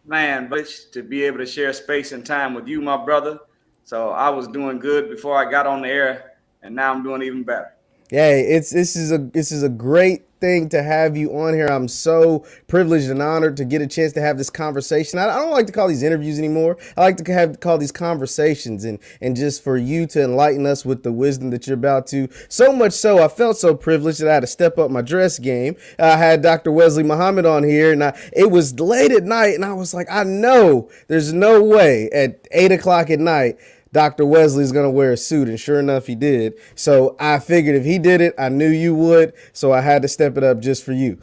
Man, but to be able to share space and time with you, my brother. So I was doing good before I got on the air, and now I'm doing even better. Hey, this is a great thing to have you on here. I'm so privileged and honored to get a chance to have this conversation. I don't like to call these interviews anymore. I like to call these conversations, and just for you to enlighten us with the wisdom that you're about to. So much so, I felt so privileged that I had to step up my dress game. I had Dr. Wesley Muhammad on here, and it was late at night, and I was like, I know there's no way at 8 o'clock at night Dr. Wesley's gonna wear a suit, and sure enough, he did. So I figured if he did it, I knew you would. So I had to step it up just for you.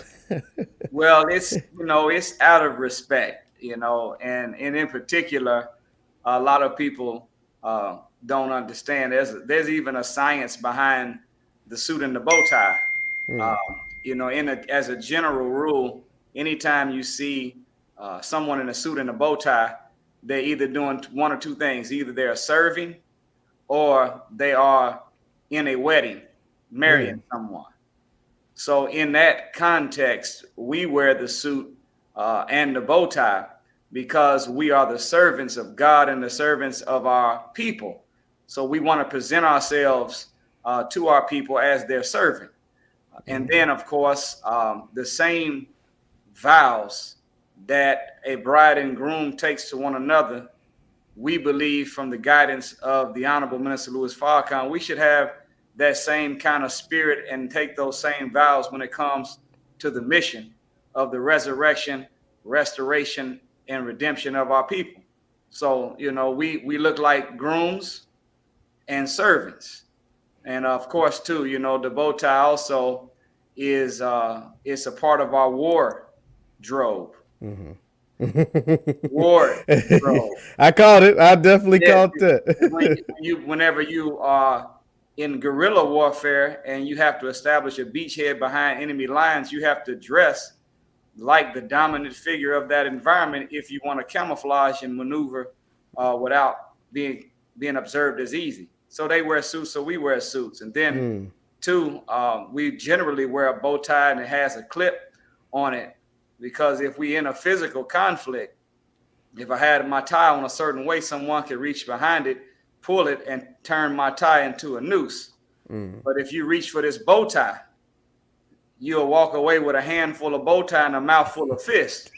Well, it's out of respect, and in particular, a lot of people don't understand. There's even a science behind the suit and the bow tie. Hmm. Um, as a general rule, anytime you see someone in a suit and a bow tie, they're either doing one or two things: either they're serving, or they are in a wedding, Hmm. marrying someone. So in that context, we wear the suit and the bow tie because we are the servants of God and the servants of our people. So we want to present ourselves to our people as their servant. And then, of course, the same vows that a bride and groom takes to one another, we believe from the guidance of the Honorable Minister Louis Farrakhan, we should have that same kind of spirit and take those same vows when it comes to the mission of the resurrection, restoration, and redemption of our people. So, we look like grooms and servants. And of course, too, the bow tie also is a part of our wardrobe. Hmm. Wardrobe. I called it. I definitely Yes, called that. whenever you are in guerrilla warfare and you have to establish a beachhead behind enemy lines, you have to dress like the dominant figure of that environment if you want to camouflage and maneuver without being observed as easy. So they wear suits, so we wear suits, and then Mm. two, we generally wear a bow tie and it has a clip on it because if we in a physical conflict, if I had my tie on a certain way, someone could reach behind it, pull it, and turn my tie into a noose. Mm. But if you reach for this bow tie, you'll walk away with a handful of bow tie and a mouthful of fist.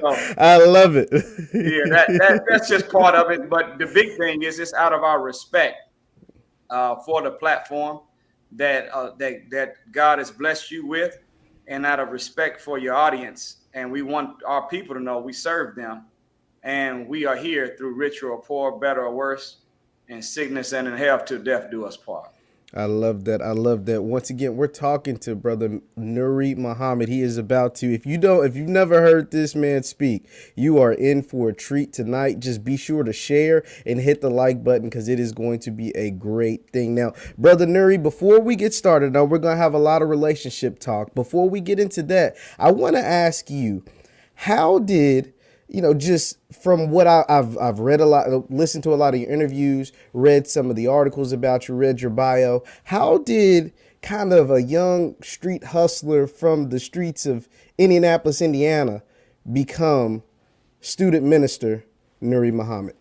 So I love it. yeah, that's just part of it. But the big thing is it's out of our respect for the platform that God has blessed you with, and out of respect for your audience. And we want our people to know we serve them, and we are here through rich or poor, better or worse, in sickness and in health till death do us part. I love that. I love that. Once again, we're talking to brother Nuri Muhammad. He is about to, if you've never heard this man speak, you are in for a treat tonight. Just be sure to share and hit the like button because it is going to be a great thing. Now, brother Nuri, before we get started, now we're going to have a lot of relationship talk. Before we get into that, I want to ask you, how did just from what I've read a lot, listened to a lot of your interviews, read some of the articles about you, read your bio. How did kind of a young street hustler from the streets of Indianapolis, Indiana, become student minister Nuri Muhammad?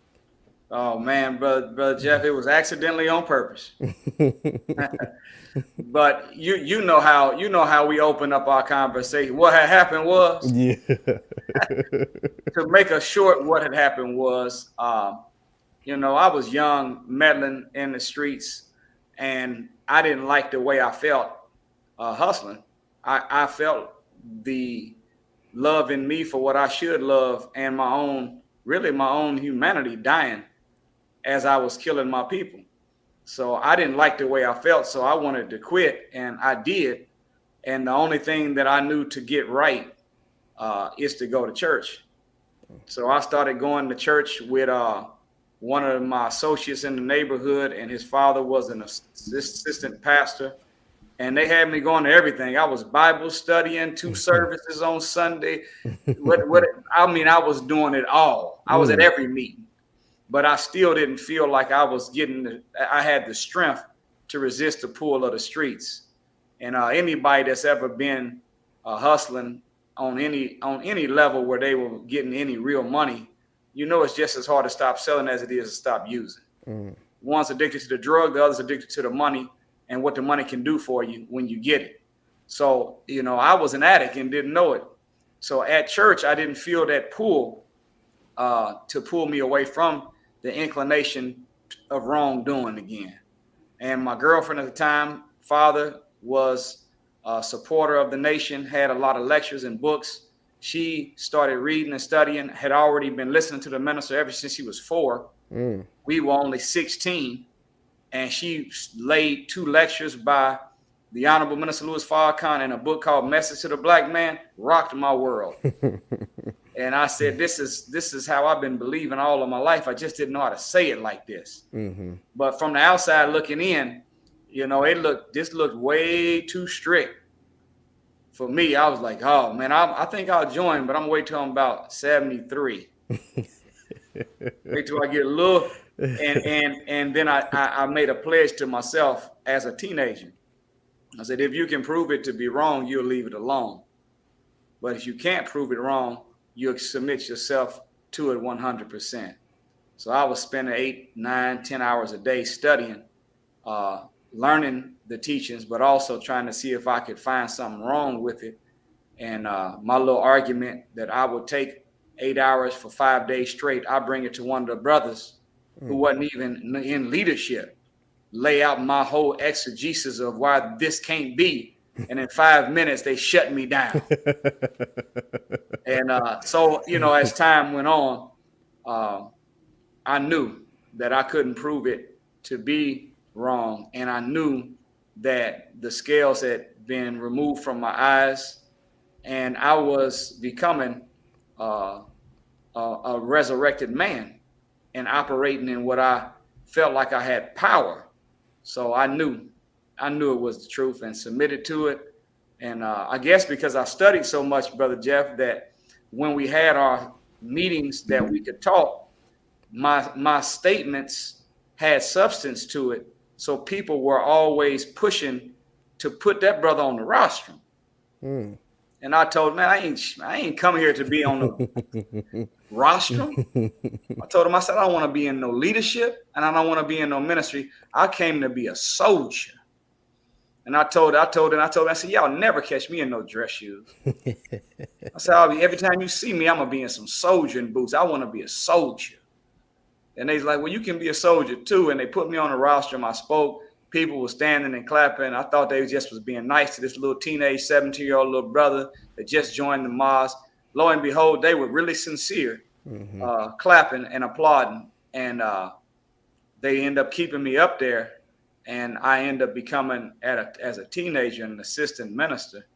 Oh man, brother Jeff, it was accidentally on purpose. But you know how we open up our conversation. What had happened was, Yeah. to make a short, what had happened was, I was young, meddling in the streets, and I didn't like the way I felt hustling. I felt the love in me for what I should love, and my own humanity dying as I was killing my people. So I didn't like the way I felt, so I wanted to quit, and I did. And the only thing that I knew to get right is to go to church. So I started going to church with one of my associates in the neighborhood, and his father was an assistant pastor. And they had me going to everything. I was Bible studying, two services on Sunday. I was doing it all. I was at Mm. every meeting, but I still didn't feel like I had the strength to resist the pull of the streets. And anybody that's ever been hustling on any level where they were getting any real money, it's just as hard to stop selling as it is to stop using. One's addicted to the drug, the other's addicted to the money and what the money can do for you when you get it. So, I was an addict and didn't know it. So at church, I didn't feel that pull to pull me away from the inclination of wrongdoing again. And my girlfriend at the time, father, was a supporter of the nation, had a lot of lectures and books. She started reading and studying, had already been listening to the minister ever since she was 4. We were only 16. And she laid 2 lectures by the Honorable Minister Louis Farrakhan and a book called Message to the Black Man, rocked my world. And I said, this is how I've been believing all of my life. I just didn't know how to say it like this. But from the outside looking in, this looked way too strict for me. I was like, oh man, I think I'll join, but I'm gonna wait till I'm about 73. Wait till I get a little, and then I made a pledge to myself as a teenager. I said, if you can prove it to be wrong, you'll leave it alone. But if you can't prove it wrong, you'll submit yourself to it 100%. So I was spending 8, 9, 10 hours a day studying, learning the teachings, but also trying to see if I could find something wrong with it. And my little argument that I would take 8 hours for 5 days straight, I bring it to one of the brothers who wasn't even in leadership, lay out my whole exegesis of why this can't be. And in 5 minutes, they shut me down. And so, as time went on, I knew that I couldn't prove it to be wrong. And I knew that the scales had been removed from my eyes and I was becoming a resurrected man and operating in what I felt like I had power. So I knew it was the truth and submitted to it. And I guess because I studied so much, Brother Jeff, that when we had our meetings that we could talk, my statements had substance to it. So people were always pushing to put that brother on the rostrum. And I told him, man, I ain't come here to be on the rostrum. I told him, I said, I don't want to be in no leadership and I don't want to be in no ministry. I came to be a soldier. And I told him, I said, y'all never catch me in no dress shoes. I said, every time you see me, I'm going to be in some soldiering boots. I want to be a soldier. And they's like, well, you can be a soldier too. And they put me on the rostrum. I spoke. People were standing and clapping. I thought they just was being nice to this little teenage 17-year-old little brother that just joined the mosque. Lo and behold, they were really sincere, clapping and applauding. And they end up keeping me up there. And I end up becoming, as a teenager, an assistant minister.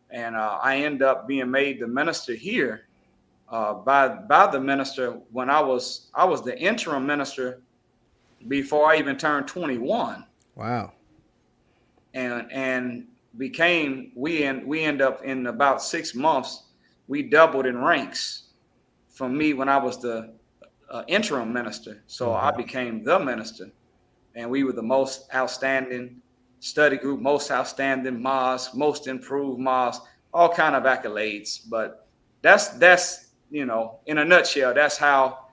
And I end up being made the minister here by the minister when I was the interim minister before I even turned 21. Wow. And we end up in about 6 months, we doubled in ranks from me when I was the interim minister. So I became the minister. And we were the most outstanding study group, most outstanding mosque, most improved mosque, all kind of accolades. But that's in a nutshell, that's how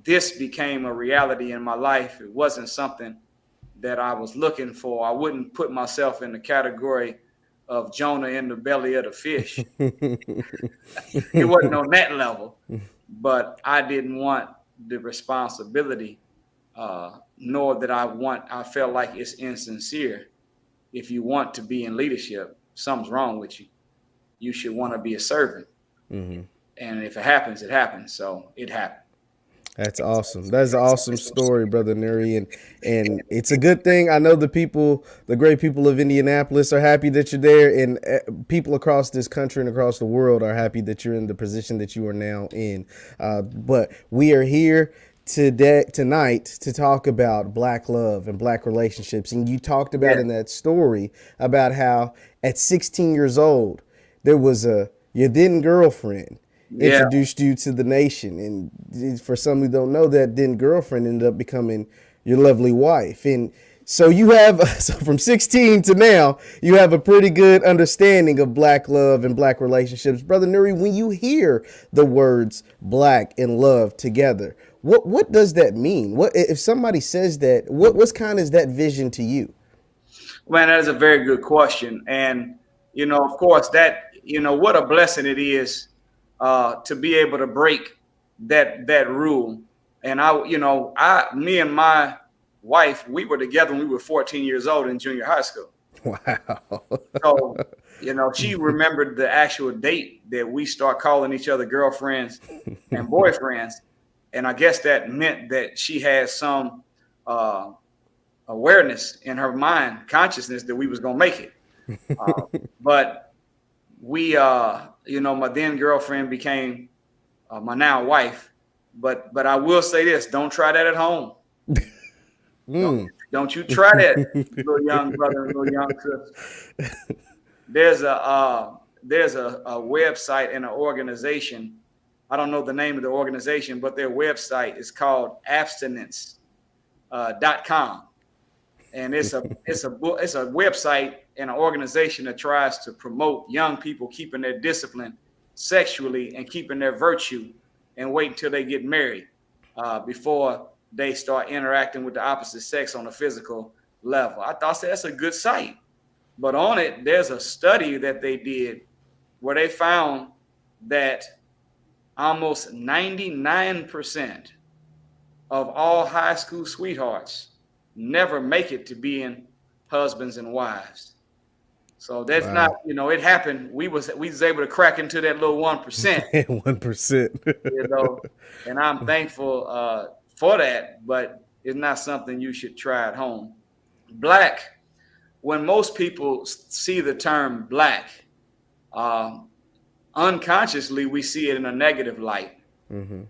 this became a reality in my life. It wasn't something that I was looking for. I wouldn't put myself in the category of Jonah in the belly of the fish. It wasn't on that level, but I didn't want the responsibility, nor that I felt like it's insincere. If you want to be in leadership, something's wrong with you. You should want to be a servant. And if it happens, it happens. So it happened. That's awesome. That's an awesome story, Brother Nuri. And it's a good thing. I know the great people of Indianapolis are happy that you're there, and people across this country and across the world are happy that you're in the position that you are now in. But we are here tonight to talk about Black love and Black relationships. And you talked about in that story about how at 16 years old, there was your then girlfriend introduced you to the nation. And for some who don't know, that then girlfriend ended up becoming your lovely wife. And So you have so from 16 to now, you have a pretty good understanding of black love and black relationships, brother Nuri. When you hear the words black and love together, what does that mean? What if somebody says that? What's kind of is that vision to you? Man, that is a very good question. And, of course, what a blessing it is to be able to break that rule. And me and my wife, we were together when we were 14 years old in junior high school. Wow. So, she remembered the actual date that we start calling each other girlfriends and boyfriends. And I guess that meant that she had some awareness in her mind, consciousness that we was gonna make it. But we, my then girlfriend became my now wife. But I will say this: don't try that at home. Don't you try that, little young brother and little young sister. There's a website and an organization. I don't know the name of the organization, but their website is called abstinence.com. And it's a website and an organization that tries to promote young people keeping their discipline sexually and keeping their virtue and wait until they get married before they start interacting with the opposite sex on a physical level. I thought that's a good site. But on it, there's a study that they did where they found that almost 99% of all high school sweethearts never make it to being husbands and wives. So that's Wow. not, it happened. We was able to crack into that little 1%, 1%. and I'm thankful for that, but it's not something you should try at home. Black, when most people see the term black, unconsciously we see it in a negative light. Mm-hmm.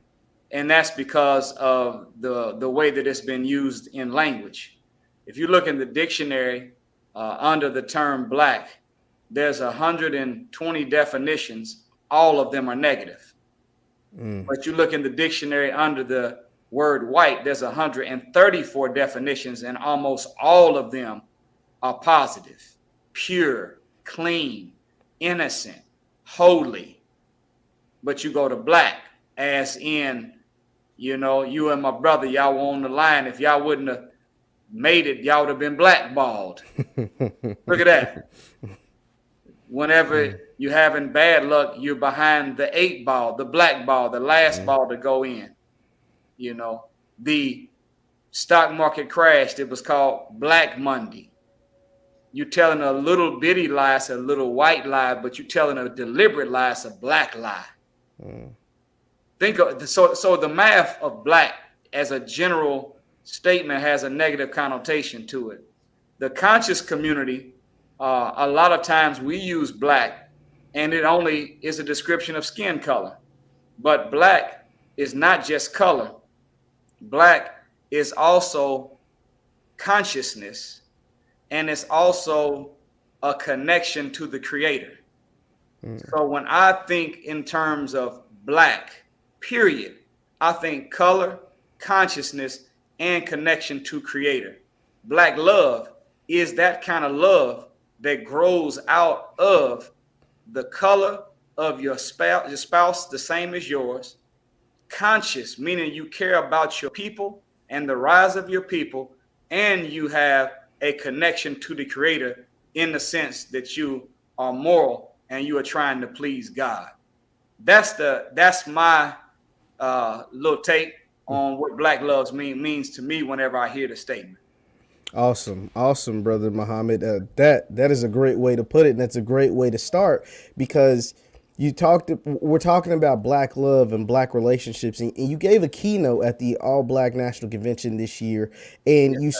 And that's because of the way that it's been used in language. If you look in the dictionary under the term black, there's 120 definitions. All of them are negative. But you look in the dictionary under the word white, there's 134 definitions, and almost all of them are positive: pure, clean, innocent, holy. But you go to black, as in, you and my brother, y'all were on the line. If y'all wouldn't have made it, y'all would have been blackballed. Look at that. Whenever you're having bad luck, you're behind the 8 ball, the black ball, the last ball to go in. The stock market crashed. It was called Black Monday. You're telling a little bitty lie, it's a little white lie, but you're telling a deliberate lie, it's a black lie. Think of so the math of black as a general statement has a negative connotation to it. The conscious community, a lot of times we use black, and it only is a description of skin color. But black is not just color. Black is also consciousness, and it's also a connection to the Creator. So when I think in terms of black, period, I think color, consciousness, and connection to Creator. Black love is that kind of love that grows out of the color of your spouse the same as yours. Conscious, meaning you care about your people and the rise of your people, and you have a connection to the Creator in the sense that you are moral and you are trying to please God. That's my little take on what black love means to me whenever I hear the statement. Awesome, brother Muhammad. That is a great way to put it, and that's a great way to start, because we're talking about black love and black relationships, and you gave a keynote at the All Black National Convention this year, and you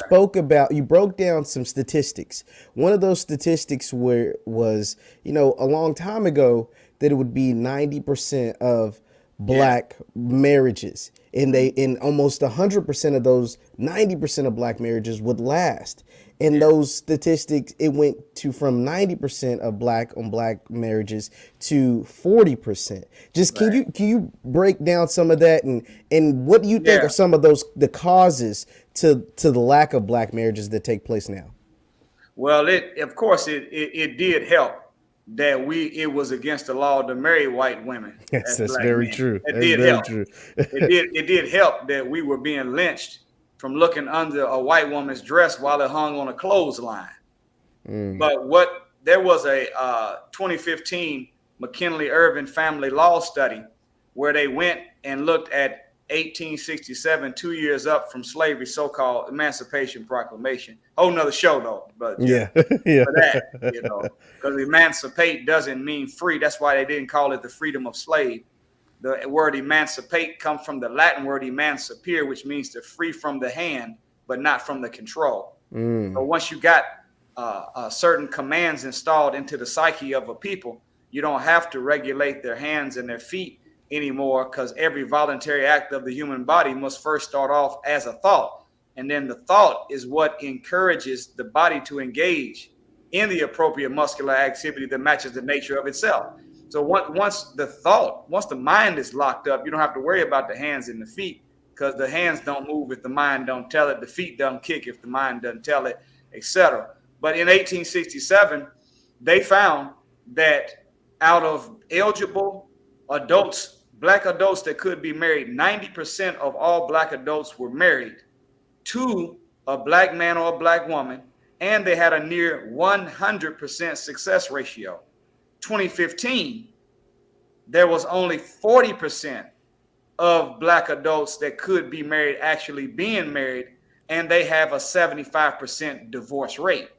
broke down some statistics. One of those statistics was a long time ago that it would be 90% of black marriages. and they in almost 100% of those 90% of black marriages would last. And those statistics, it went to from 90% of black on black marriages to 40%. Just Right. can you break down some of that, and what do you think are Yeah. some of those the causes to the lack of black marriages that take place now? Well, it of course it did help that it was against the law to marry white women Yes, as that's black very men. true. It That's did very help. true. It did help that we were being lynched from looking under a white woman's dress while it hung on a clothesline. But what there was a 2015 McKinley Irving family law study where they went and looked at 1867, 2 years up from slavery, so-called Emancipation Proclamation. Whole nother show though, Brother Jeff, Yeah, yeah. for that, because emancipate doesn't mean free. That's why they didn't call it the freedom of slave. The word emancipate comes from the Latin word emancipere, which means to free from the hand, but not from the control. So once you got certain commands installed into the psyche of a people, you don't have to regulate their hands and their feet anymore, because every voluntary act of the human body must first start off as a thought. And then the thought is what encourages the body to engage in the appropriate muscular activity that matches the nature of itself. So once the mind is locked up, you don't have to worry about the hands and the feet, because the hands don't move if the mind don't tell it, the feet don't kick if the mind doesn't tell it, etc. But in 1867, they found that out of eligible adults, black adults that could be married, 90% of all black adults were married to a black man or a black woman, and they had a near 100% success ratio. 2015, there was only 40% of black adults that could be married actually being married, and they have a 75% divorce rate.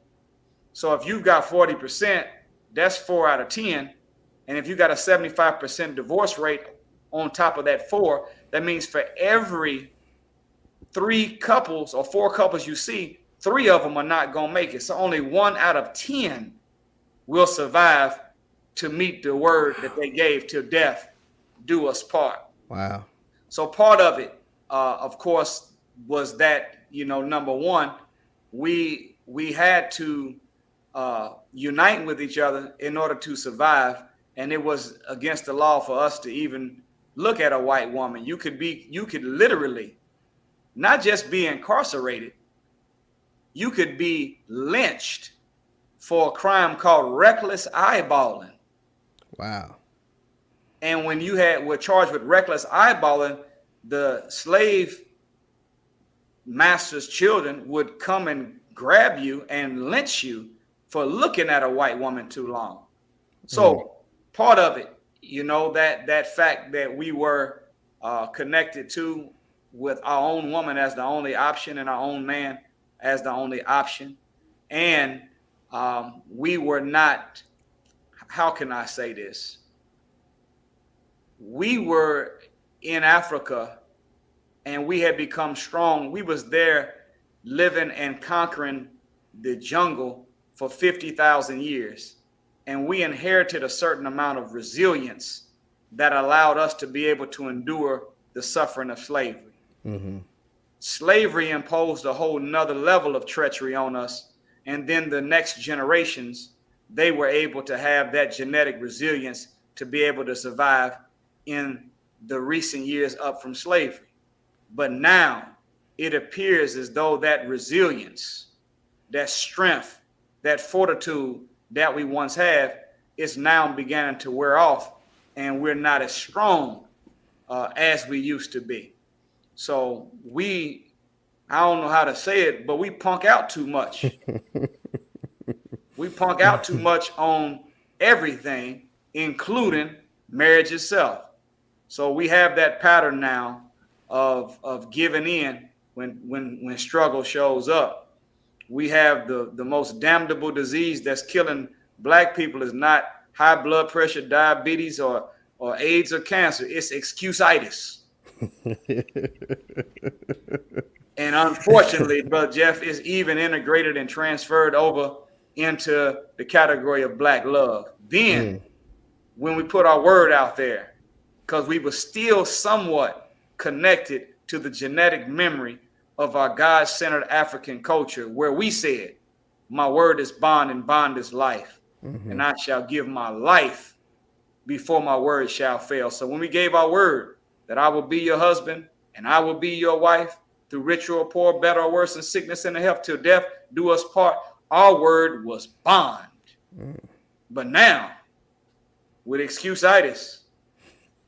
So if you've got 40%, that's 4 out of 10. And if you got a 75% divorce rate on top of that 4, that means for every 3 couples or 4 couples you see, 3 of them are not going to make it. So only 1 out of 10 will survive to meet the word that they gave, till death do us part. Wow. So part of it, of course, was that, number one, we had to unite with each other in order to survive, and it was against the law for us to even look at a white woman. You could literally not just be incarcerated, you could be lynched for a crime called reckless eyeballing. Wow. And when were charged with reckless eyeballing, the slave master's children would come and grab you and lynch you for looking at a white woman too long. So part of it, that fact that we were connected to with our own woman as the only option and our own man as the only option. And we were not, how can I say this? We were in Africa and we had become strong. We was there living and conquering the jungle for 50,000 years. And we inherited a certain amount of resilience that allowed us to be able to endure the suffering of slavery. Mm-hmm. Slavery imposed a whole nother level of treachery on us. And then the next generations, they were able to have that genetic resilience to be able to survive in the recent years up from slavery. But now it appears as though that resilience, that strength, that fortitude that we once had is now beginning to wear off, and we're not as strong as we used to be. So I don't know how to say it, but we punk out too much. We punk out too much on everything, including marriage itself. So we have that pattern now of giving in when struggle shows up. We have the most damnable disease that's killing black people is not high blood pressure, diabetes, or AIDS or cancer. It's excusitis. And unfortunately, Brother Jeff, is even integrated and transferred over into the category of black love. Then when we put our word out there, because we were still somewhat connected to the genetic memory of our God-centered African culture, where we said, my word is bond and bond is life. And I shall give my life before my word shall fail. So when we gave our word that I will be your husband and I will be your wife through rich or poor, better or worse, in sickness and in health, till death do us part, our word was bond. But now, with excuse-itis,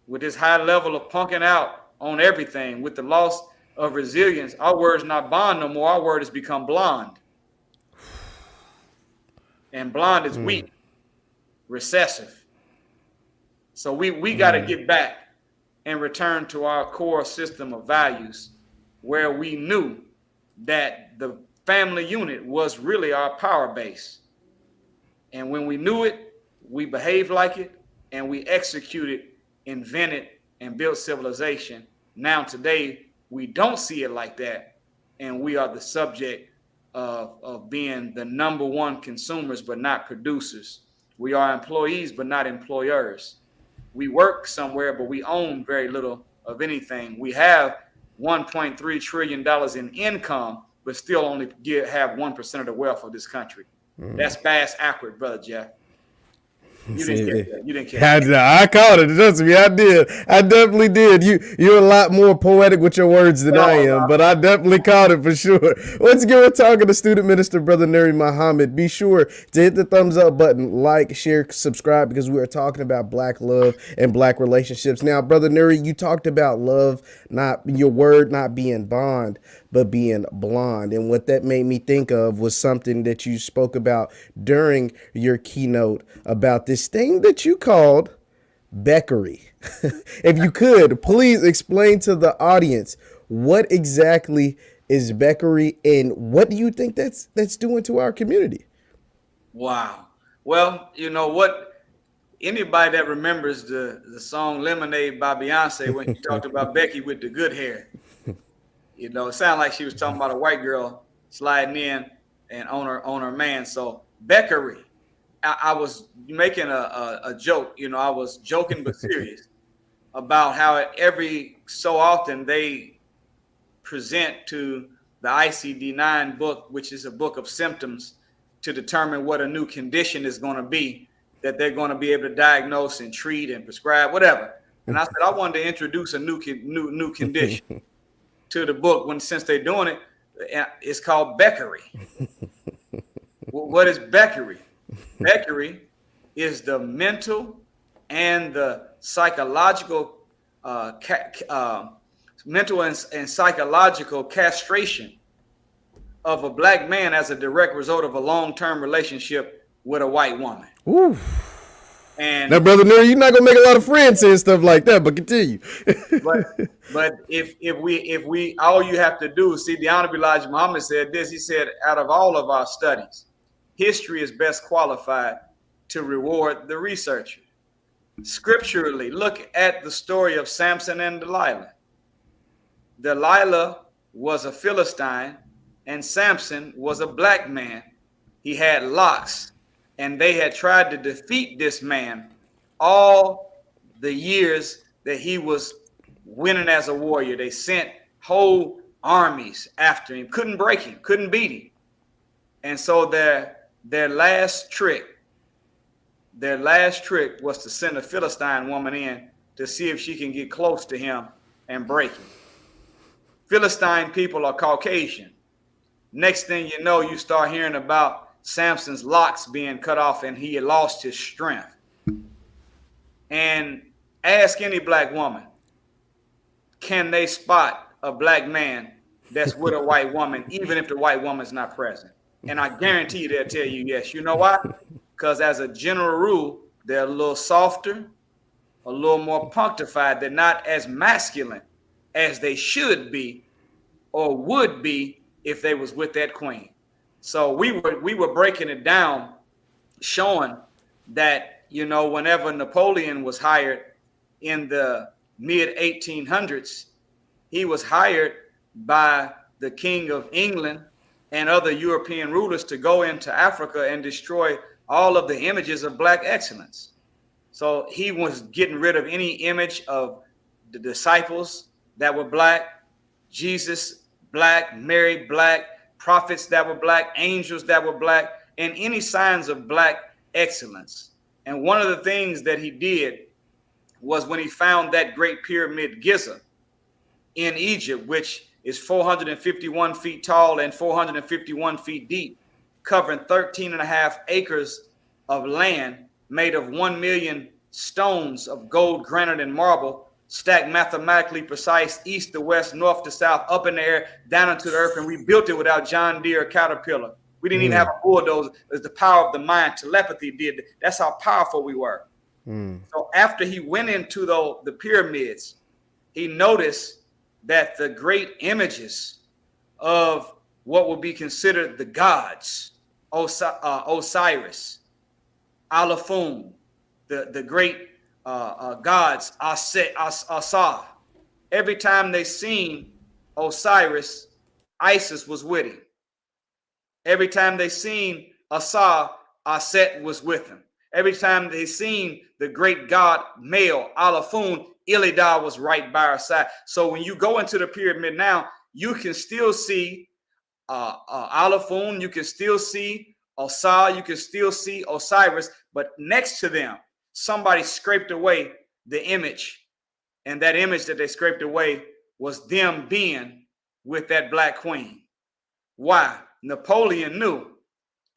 with this high level of punking out on everything, with the loss of resilience, our word is not bond no more. Our word has become blonde. And blonde is weak, recessive. So we got to get back and return to our core system of values, where we knew that the family unit was really our power base. And when we knew it, we behaved like it, and we executed, invented, and built civilization. Now today, we don't see it like that, and we are the subject of being the number one consumers, but not producers. We are employees, but not employers. We work somewhere, but we own very little of anything. We have $1.3 trillion in income, but still only have 1% of the wealth of this country. That's bass accurate, brother Jeff. You didn't catch that. I caught it. Trust me, I did. I definitely did. You're a lot more poetic with your words than I am, but I definitely caught it for sure. Once again, we're talking to student minister, Brother Nuri Muhammad. Be sure to hit the thumbs up button, like, share, subscribe, because we are talking about Black love and Black relationships. Now, Brother Nuri, you talked about love, not your word not being bond, but being blonde. And what that made me think of was something that you spoke about during your keynote about this thing that you called beckery. If you could, please explain to the audience what exactly is beckery and what do you think that's doing to our community? Wow. Well, you know what? Anybody that remembers the song Lemonade by Beyonce, when she talked about Becky with the good hair, you know, it sounded like she was talking about a white girl sliding in and on her man. So beckery, I was making a joke, you know, I was joking but serious about how every so often they present to the ICD-9 book, which is a book of symptoms to determine what a new condition is going to be that they're going to be able to diagnose and treat and prescribe, whatever. And I said, I wanted to introduce a new condition to the book since they're doing it. It's called beckery. What is beckery? Beckery is the mental and the psychological mental and psychological castration of a Black man as a direct result of a long-term relationship with a white woman. Ooh. And now, Brother Nuri, you're not gonna make a lot of friends saying stuff like that, but continue. but if we all you have to do, see, the Honorable Elijah Muhammad said this. He said, out of all of our studies, history is best qualified to reward the researcher. Scripturally, look at the story of Samson and Delilah. Delilah was a Philistine, and Samson was a Black man. He had locks. And they had tried to defeat this man all the years that he was winning as a warrior. They sent whole armies after him, couldn't break him, couldn't beat him. And so their last trick was to send a Philistine woman in to see if she can get close to him and break him. Philistine people are Caucasian. Next thing you know, you start hearing about Samson's locks being cut off and he had lost his strength. And ask any Black woman, can they spot a Black man that's with a white woman, even if the white woman's not present? And I guarantee you they'll tell you yes. You know why? Because as a general rule, they're a little softer, a little more punctified. They're not as masculine as they should be or would be if they was with that queen. So we were breaking it down, showing that, you know, whenever Napoleon was hired in the mid 1800s, he was hired by the King of England and other European rulers to go into Africa and destroy all of the images of Black excellence. So he was getting rid of any image of the disciples that were black, Jesus black, Mary black, prophets that were black, angels that were black, and any signs of black excellence. And one of the things that he did was when he found that great pyramid Giza in Egypt, which is 451 feet tall and 451 feet deep, covering 13 and a half acres of land made of 1 million stones of gold, granite, and marble, stacked mathematically precise, east to west, north to south, up in the air, down into the earth. And we built it without John Deere or Caterpillar. We didn't even have a bulldozer. It was the power of the mind. Telepathy did. That's how powerful we were. So after he went into the pyramids, he noticed that the great images of what would be considered the gods, Osiris, Alafun, the great gods, Asa. Every time they seen Osiris, Isis was with him. Every time they seen Asa, Aset was with him. Every time they seen the great god male, Alafun, Ilida was right by our side. So when you go into the pyramid now, you can still see Alafun, you can still see Osa, you can still see Osiris, but next to them, somebody scraped away the image. And that image that they scraped away was them being with that black queen. Why? Napoleon knew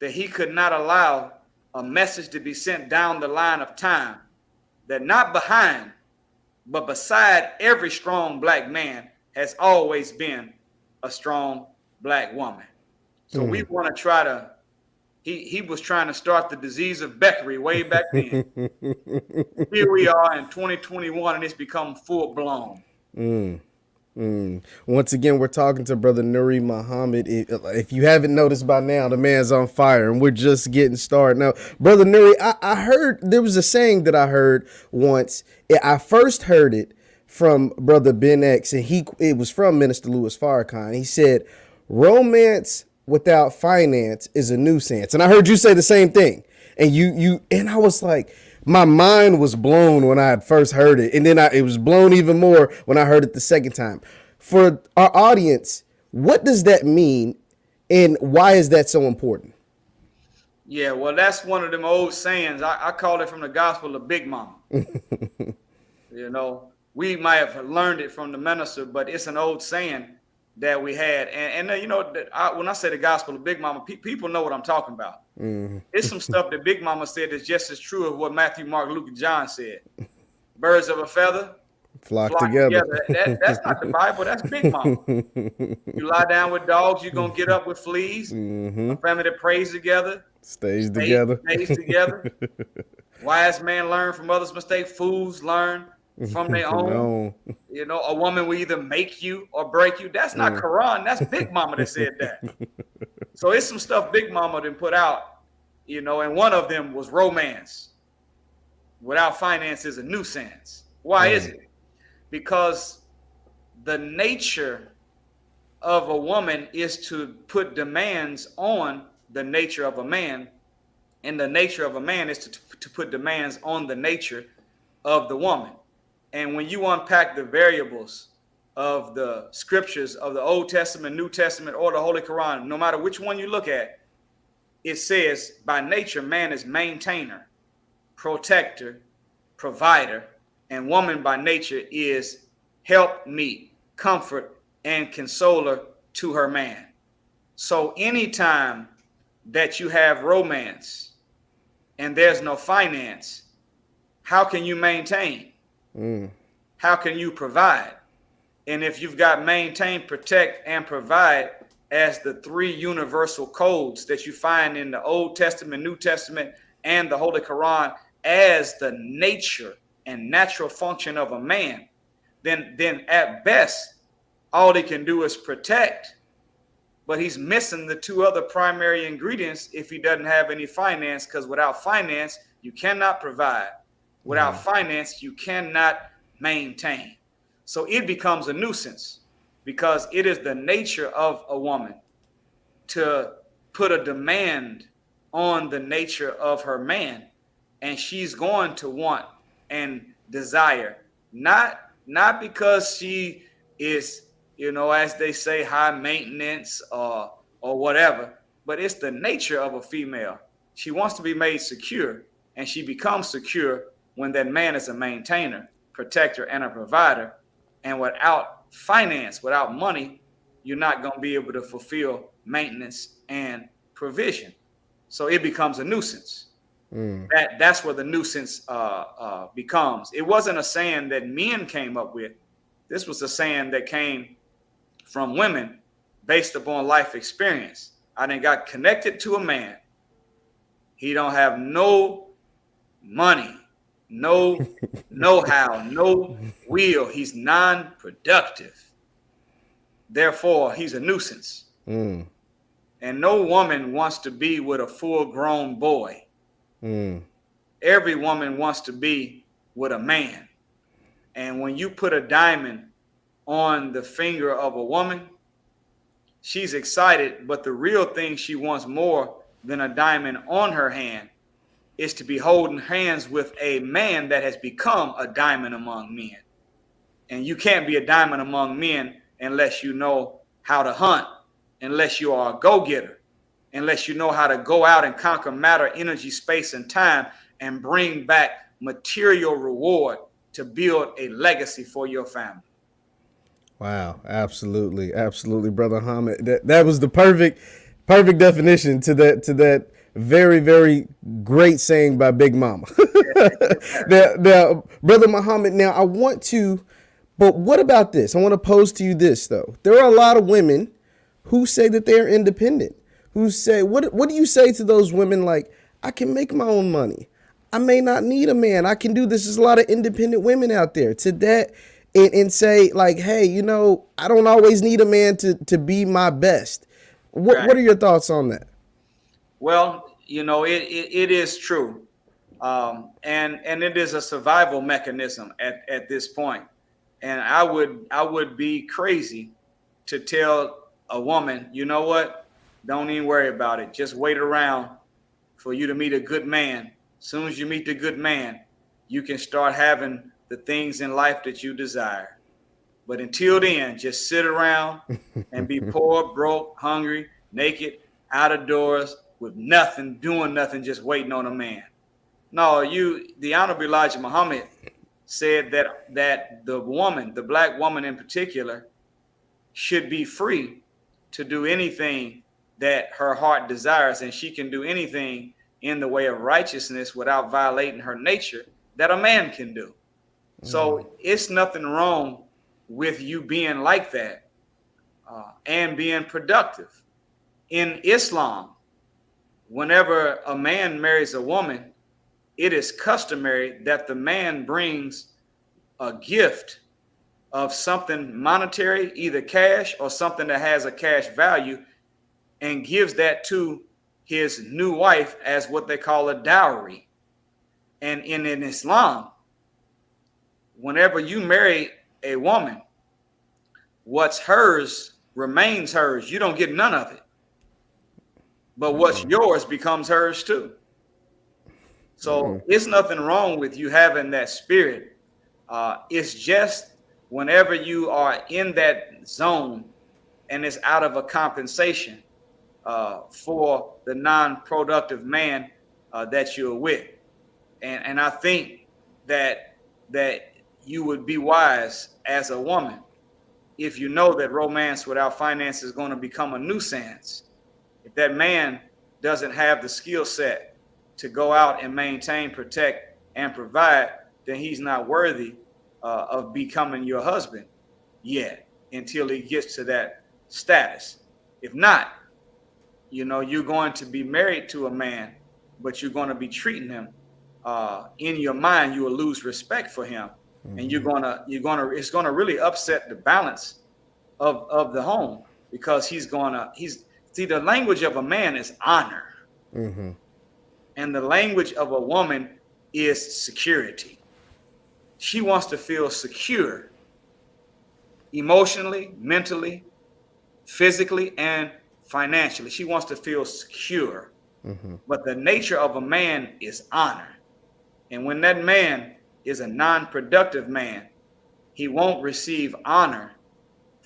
that he could not allow a message to be sent down the line of time that not behind, but beside every strong black man has always been a strong black woman. So we want to try to, he was trying to start the disease of Beckery way back then. Here we are in 2021 and it's become full blown. Once again, we're talking to Brother Nuri Muhammad. If you haven't noticed by now, the man's on fire, and we're just getting started. Now, Brother Nuri, I heard there was a saying that I heard once. I first heard it from Brother Ben X, and it was from Minister Louis Farrakhan. He said, "Romance without finance is a nuisance," and I heard you say the same thing. And I was like, my mind was blown when I had first heard it. And then it was blown even more when I heard it the second time. For our audience, what does that mean? And why is that so important? Yeah, well, that's one of them old sayings. I call it from the gospel of Big Mama. We might have learned it from the minister, but it's an old saying that we had. And when I say the gospel of Big Mama, people know what I'm talking about. It's some stuff that Big Mama said is just as true as what Matthew, Mark, Luke, and John said. Birds of a feather flock together. That's not the Bible. That's Big Mama. You lie down with dogs, you're going to get up with fleas. A family that prays together stays together. Wise man learn from others' mistakes. Fools learn from their own. A woman will either make you or break you. That's not Quran. That's Big Mama that said that. So it's some stuff Big Mama didn't put out, and one of them was romance without finance is a nuisance. Why is it? Because the nature of a woman is to put demands on the nature of a man, and the nature of a man is to put demands on the nature of the woman. And when you unpack the variables of the scriptures of the Old Testament, New Testament, or the Holy Quran, no matter which one you look at, it says by nature, man is maintainer, protector, provider, and woman by nature is help meet, comfort, and consoler to her man. So anytime that you have romance and there's no finance, how can you maintain? How can you provide? And if you've got maintain, protect, and provide as the three universal codes that you find in the Old Testament, New Testament, and the Holy Quran as the nature and natural function of a man, then at best, all he can do is protect, but he's missing the two other primary ingredients if he doesn't have any finance, because without finance, you cannot provide. Without finance, you cannot maintain. So it becomes a nuisance because it is the nature of a woman to put a demand on the nature of her man. And she's going to want and desire, not because she is, as they say, high maintenance or whatever, but it's the nature of a female. She wants to be made secure, and she becomes secure when that man is a maintainer, protector, and a provider. And without finance, without money, you're not going to be able to fulfill maintenance and provision. So it becomes a nuisance. That's where the nuisance becomes. It wasn't a saying that men came up with. This was a saying that came from women based upon life experience. I done got connected to a man. He don't have no money, no know-how, no will. He's non-productive. Therefore, he's a nuisance. And no woman wants to be with a full-grown boy. Every woman wants to be with a man. And when you put a diamond on the finger of a woman, she's excited, but the real thing she wants more than a diamond on her hand is to be holding hands with a man that has become a diamond among men. And you can't be a diamond among men unless you know how to hunt, unless you are a go-getter, unless you know how to go out and conquer matter, energy, space, and time, and bring back material reward to build a legacy for your family. Wow, absolutely, absolutely, Brother Muhammad. That was the perfect definition to that very, very great saying by Big Mama. Now, Brother Muhammad, now but what about this? I want to pose to you this, though. There are a lot of women who say that they're independent, who say, what do you say to those women like, I can make my own money. I may not need a man. I can do this. There's a lot of independent women out there to that and say like, hey, I don't always need a man to be my best. What are your thoughts on that? Well, it is true. And it is a survival mechanism at this point. And I would be crazy to tell a woman, you know what? Don't even worry about it. Just wait around for you to meet a good man. As soon as you meet the good man, you can start having the things in life that you desire. But until then, just sit around and be poor, broke, hungry, naked, out of doors with nothing, doing nothing, just waiting on a man. No, the Honorable Elijah Muhammad said that the woman, the black woman in particular, should be free to do anything that her heart desires, and she can do anything in the way of righteousness without violating her nature that a man can do. So it's nothing wrong with you being like that and being productive. In Islam, whenever a man marries a woman, it is customary that the man brings a gift of something monetary, either cash or something that has a cash value, and gives that to his new wife as what they call a dowry. And in Islam, whenever you marry a woman, what's hers remains hers. You don't get none of it. But what's yours becomes hers too. So it's nothing wrong with you having that spirit. It's just whenever you are in that zone and it's out of a compensation for the non-productive man that you're with. And I think that you would be wise as a woman if you know that romance without finance is going to become a nuisance. If that man doesn't have the skill set to go out and maintain, protect, and provide, then he's not worthy of becoming your husband yet until he gets to that status. If not, you're going to be married to a man, but you're going to be treating him in your mind, you will lose respect for him. And it's gonna really upset the balance of the home, because the language of a man is honor. And the language of a woman is security. She wants to feel secure emotionally, mentally, physically, and financially. She wants to feel secure. But the nature of a man is honor. And when that man is a non-productive man, he won't receive honor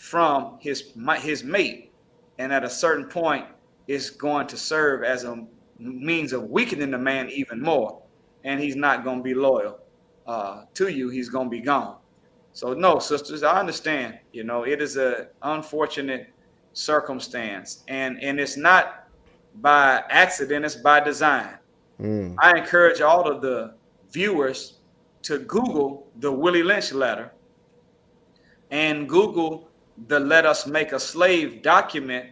from his mate, and at a certain point, it's going to serve as a means of weakening the man even more, and he's not going to be loyal to you. He's going to be gone. So no, sisters, I understand. It is a unfortunate circumstance, and it's not by accident; it's by design. Mm. I encourage all of the viewers to Google the Willie Lynch letter and Google the "Let Us Make a Slave" document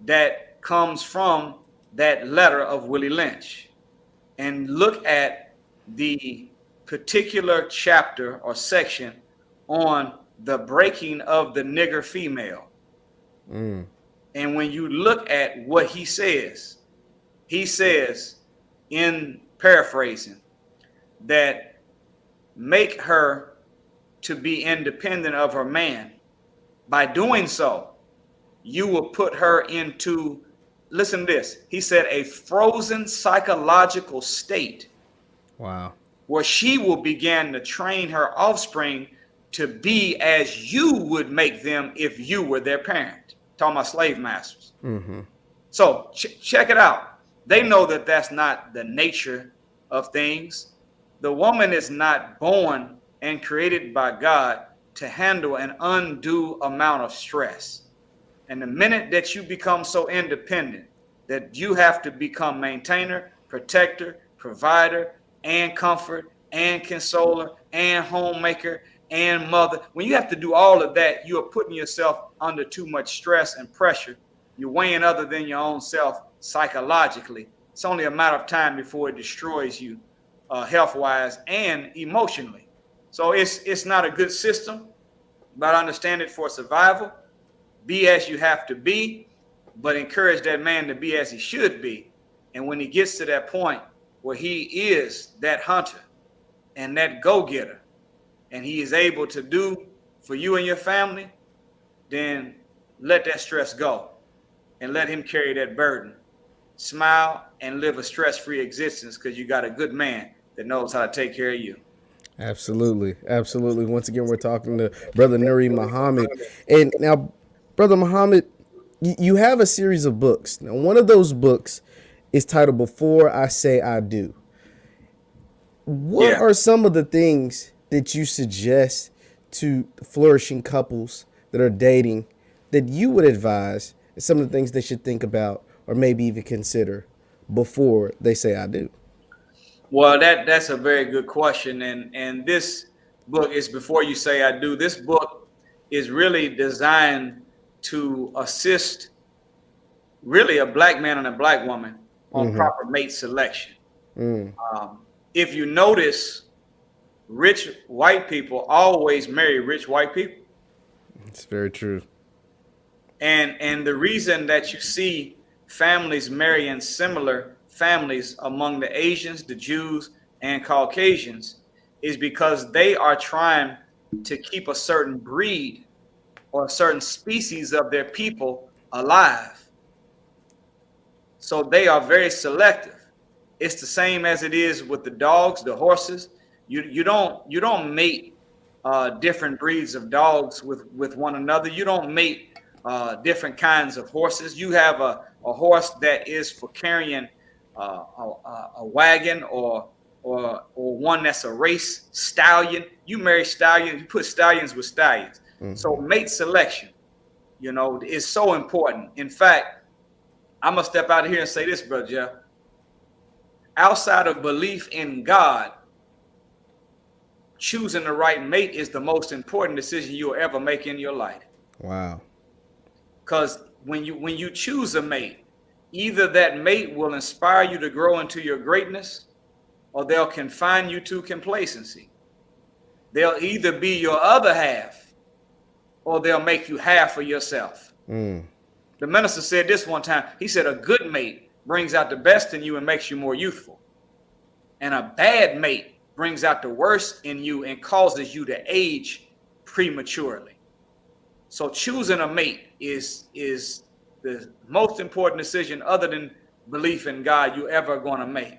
that comes from that letter of Willie Lynch, and look at the particular chapter or section on the breaking of the nigger female. Mm. And when you look at what he says, in paraphrasing, that make her to be independent of her man. By doing so, you will put her into, listen to this, he said, a frozen psychological state. Wow. Where she will begin to train her offspring to be as you would make them if you were their parent. Talking about slave masters. Mm-hmm. So check it out. They know that that's not the nature of things. The woman is not born and created by God to handle an undue amount of stress. And the minute that you become so independent that you have to become maintainer, protector, provider, and comfort, and consoler, and homemaker, and mother, when you have to do all of that, you are putting yourself under too much stress and pressure. You're weighing other than your own self psychologically. It's only a matter of time before it destroys you health-wise and emotionally. So it's not a good system, but I understand it for survival. Be as you have to be, but encourage that man to be as he should be. And when he gets to that point where he is that hunter and that go-getter, and he is able to do for you and your family, then let that stress go and let him carry that burden. Smile and live a stress-free existence because you got a good man that knows how to take care of you. Absolutely. Absolutely. Once again, we're talking to Brother Nuri Muhammad. And now, Brother Muhammad, you have a series of books. Now, one of those books is titled Before I Say I Do. What Yeah. are some of the things that you suggest to flourishing couples that are dating that you would advise, some of the things they should think about or maybe even consider before they say I do? Well, that's a very good question. And this book is Before You Say I Do. This book is really designed to assist really a black man and a black woman on proper mate selection. Mm. If you notice, rich white people always marry rich white people. It's very true. And the reason that you see families marrying similar families among the Asians, the Jews, and Caucasians is because they are trying to keep a certain breed or a certain species of their people alive. So they are very selective. It's the same as it is with the dogs, the horses. You don't mate different breeds of dogs with one another. You don't mate different kinds of horses. You have a horse that is for carrying a wagon or one that's a race stallion. You marry stallions. You put stallions with stallions. Mm-hmm. So mate selection, is so important. In fact, I'm gonna step out of here and say this, Brother Jeff. Outside of belief in God, choosing the right mate is the most important decision you'll ever make in your life. Wow. Because when you choose a mate, either that mate will inspire you to grow into your greatness, or they'll confine you to complacency. They'll either be your other half, or they'll make you half of yourself. Mm. The minister said this one time. He said, a good mate brings out the best in you and makes you more youthful. And a bad mate brings out the worst in you and causes you to age prematurely. So choosing a mate is the most important decision other than belief in God you ever going to make.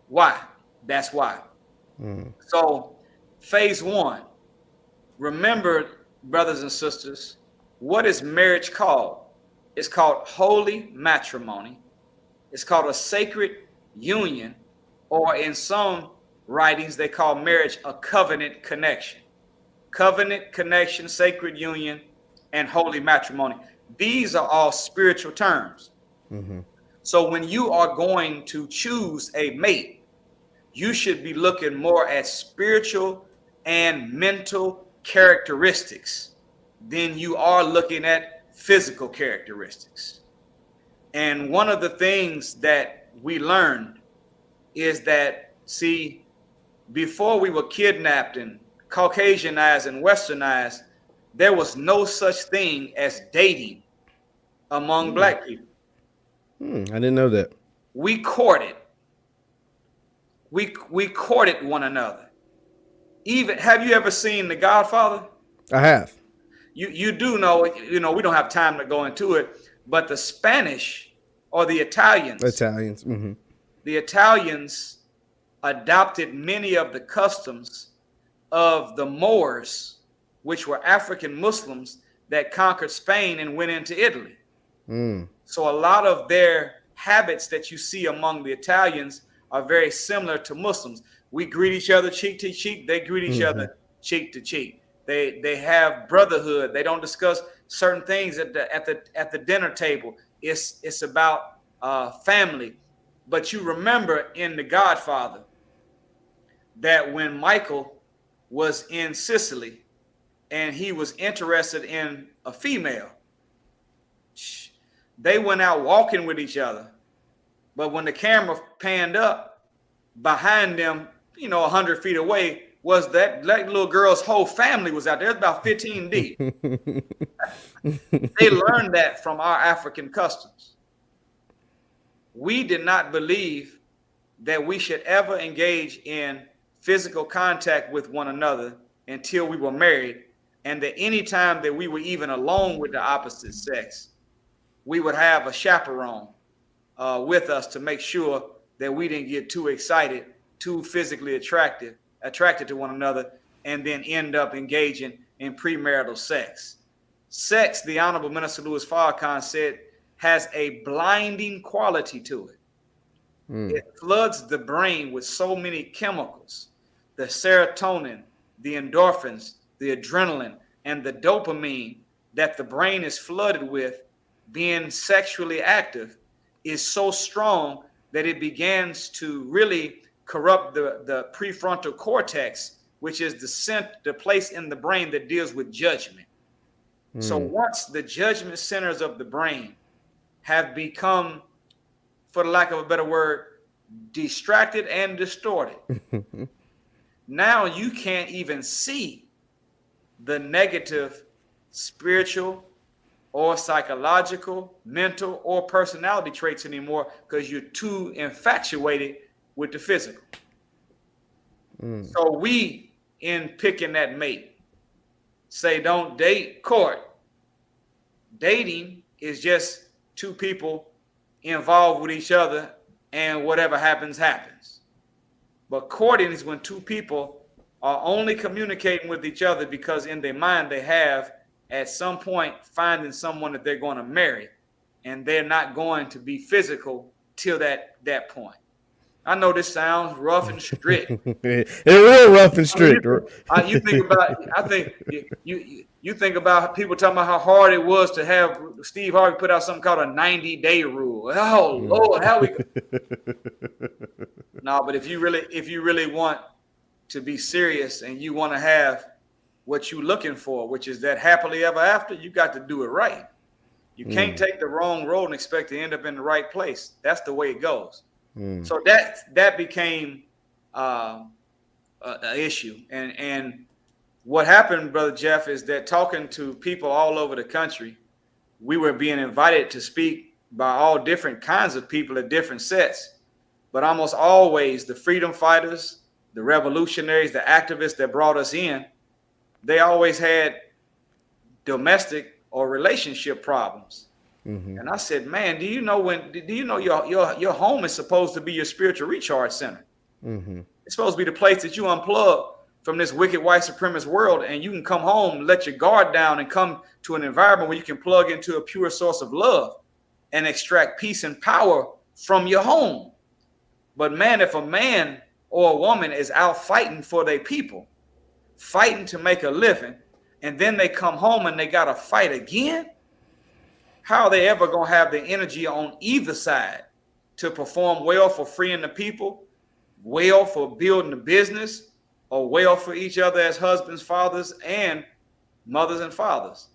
Why? That's why. Mm. So phase one, remember brothers and sisters, what is marriage called? It's called holy matrimony. It's called a sacred union, or in some writings, they call marriage a covenant connection. Covenant connection, sacred union, and holy matrimony. These are all spiritual terms. Mm-hmm. So when you are going to choose a mate, you should be looking more at spiritual and mental characteristics than you are looking at physical characteristics. And one of the things that we learned is that, see, before we were kidnapped and Caucasianized and Westernized, there was no such thing as dating among black people. I didn't know that. We courted. We courted one another. Even, have you ever seen The Godfather? I have. You do know, we don't have time to go into it, but the Spanish or the Italians, Mm-hmm. the Italians adopted many of the customs of the Moors, which were African Muslims that conquered Spain and went into Italy. So a lot of their habits that you see among the Italians are very similar to Muslims. We greet each other cheek to cheek. They greet each other cheek to cheek. They have brotherhood. They don't discuss certain things at the dinner table. It's about family. But you remember in The Godfather that when Michael was in Sicily and he was interested in a female, they went out walking with each other. But when the camera panned up, behind them, 100 feet away, was that little girl's whole family was out there. It's about 15 deep. They learned that from our African customs. We did not believe that we should ever engage in physical contact with one another until we were married, and that any time that we were even alone with the opposite sex, we would have a chaperone with us to make sure that we didn't get too excited, too physically attracted to one another, and then end up engaging in premarital sex. Sex, the Honorable Minister Louis Farrakhan said, has a blinding quality to it. It floods the brain with so many chemicals, the serotonin, the endorphins, the adrenaline, and the dopamine that the brain is flooded with being sexually active is so strong that it begins to really corrupt the prefrontal cortex, which is the place in the brain that deals with judgment. So once the judgment centers of the brain have become, for the lack of a better word, distracted and distorted, now you can't even see the negative spiritual or psychological, mental, or personality traits anymore because you're too infatuated with the physical. So we, in picking that mate, say don't date, court. Dating is just two people involved with each other and whatever happens, happens. But courting is when two people are only communicating with each other because in their mind they have at some point finding someone that they're going to marry, and they're not going to be physical till that point. I know this sounds rough and strict. It's real rough and strict. You think about. I think you think about people talking about how hard it was to have Steve Harvey put out something called a 90-day rule. Oh Lord, how we? No, but if you really want to be serious and you want to have what you're looking for, which is that happily ever after, you got to do it right. You can't take the wrong road and expect to end up in the right place. That's the way it goes. So that became an issue. And what happened, Brother Jeff, is that talking to people all over the country, we were being invited to speak by all different kinds of people at different sets. But almost always the freedom fighters, the revolutionaries, the activists that brought us in, they always had domestic or relationship problems. And I said, man, do you know your home is supposed to be your spiritual recharge center? It's supposed to be the place that you unplug from this wicked white supremacist world, and you can come home, let your guard down, and come to an environment where you can plug into a pure source of love and extract peace and power from your home. But man, if a man or a woman is out fighting for their people, fighting to make a living, and then they come home and they got to fight again, how are they ever going to have the energy on either side to perform well for freeing the people, well for building the business, or well for each other as husbands, fathers, and mothers and fathers?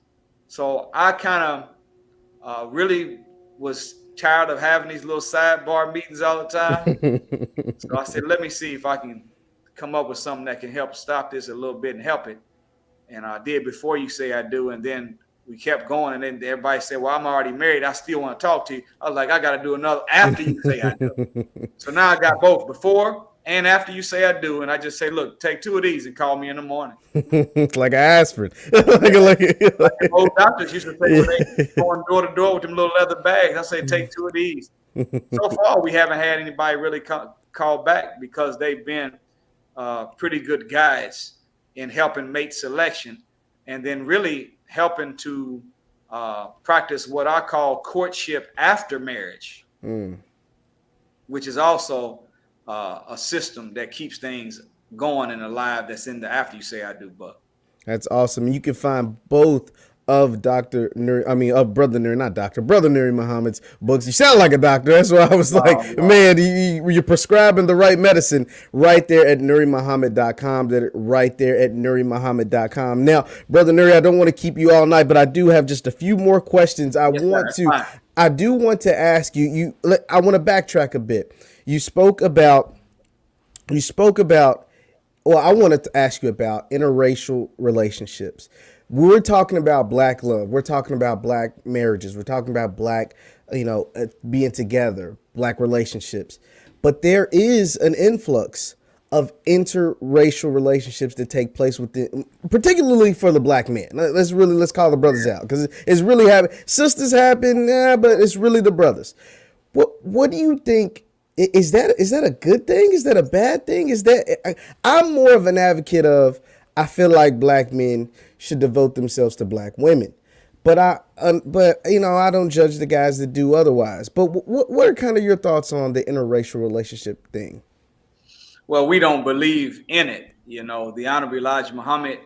So I kind of really was tired of having these little sidebar meetings all the time. So I said, let me see if I can come up with something that can help stop this a little bit and help it. And I did Before You Say I Do. And then we kept going. And then everybody said, well, I'm already married. I still want to talk to you. I was like, I got to do another After You Say I Do. So now I got both before and after you say I do. And I just say, look, take 2 of these and call me in the morning. It's like an aspirin. like old doctors used to say when they going door to door with them little leather bags. I say, take 2 of these. So far, we haven't had anybody really call back because they've been pretty good guides in helping mate selection, and then really helping to practice what I call courtship after marriage, which is also a system that keeps things going and alive that's in the After You Say I Do book. That's awesome. You can find both of Brother Nuri Muhammad's books. You sound like a doctor. That's why I was like, man, you're prescribing the right medicine right there at NuriMuhammad.com. That right there at NuriMuhammad.com. Now, Brother Nuri, I don't want to keep you all night, but I do have just a few more questions. I do want to ask you. I want to backtrack a bit. You spoke about. Well, I wanted to ask you about interracial relationships. We're talking about black love. We're talking about black marriages. We're talking about black, being together, black relationships. But there is an influx of interracial relationships that take place within, particularly for the black men. Let's call the brothers out, because it's really happening. Sisters happen, but it's really the brothers. What do you think? Is that a good thing? Is that a bad thing? I'm more of an advocate of, I feel like black men should devote themselves to black women, but I don't judge the guys that do otherwise. But what are kind of your thoughts on the interracial relationship thing? Well, we don't believe in it. The Honorable Elijah Muhammad